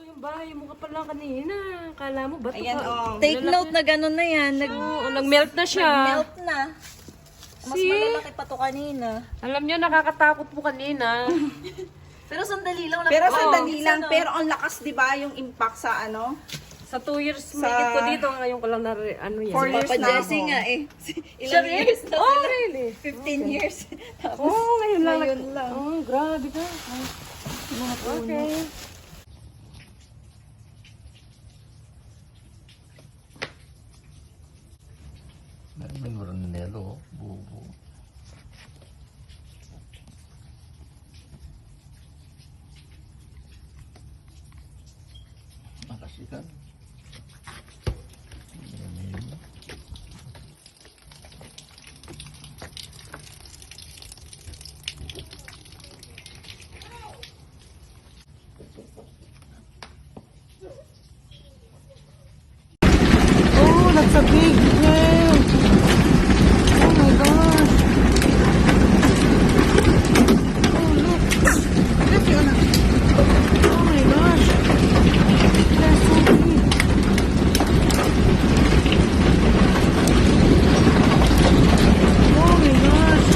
Ito yung bahay mo ka pala kanina. Kala mo bato Ayan, ka. oh. Take note na gano'n na yan. Nag-melt na siya. Nag-melt na. Mas See? malalaki pa to kanina. Alam niyo, nakakatakot po kanina. Pero sandali lang. Pero sandali Oo. lang, pero ang lakas, di ba, yung impact sa ano? Sa 2 years, mahigit ko dito. Ngayon ko lang na, ano yan. 4 years Papa na Jesse ako. nga eh. Siya Ilang rin? years na Oh, sila? really? 15 years. Tapos, Oh, ngayon lang. Ngayon lang. Oh, grabe ka. mga puno. Okay. Nelo, bubu. Makasih kan? Oh, that's a big whale. Oh my gosh. Oh, look. Oh my gosh. That's so big. Oh my gosh.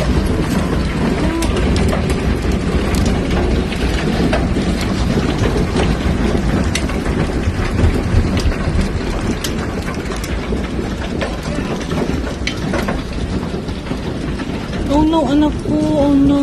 Oh no, anak ko. Oh no.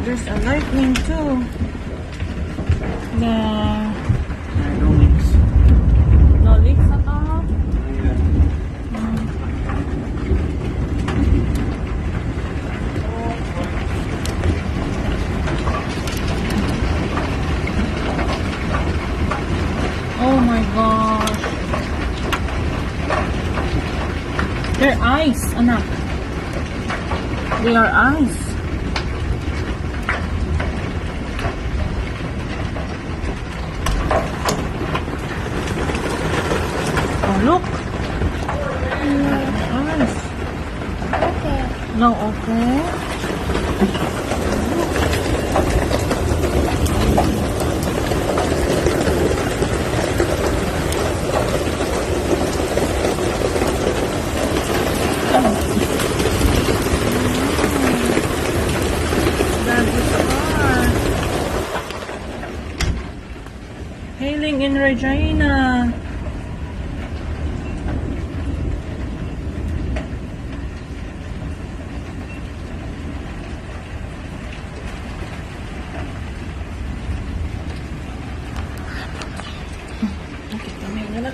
There's a lightning too. No leaks. No leaks at all? Oh my gosh. They're ice, anak. They are ice. Oh, look. Ice. Okay. No, okay. That is far. Hailing in Regina.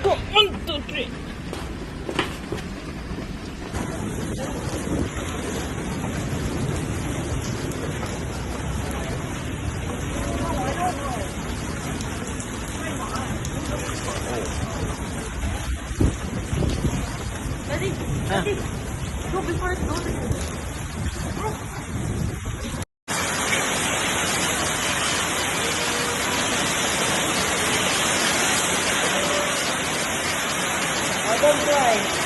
Go. 1, 2, 3. Ready? Ready? Go before it goes. Don't try.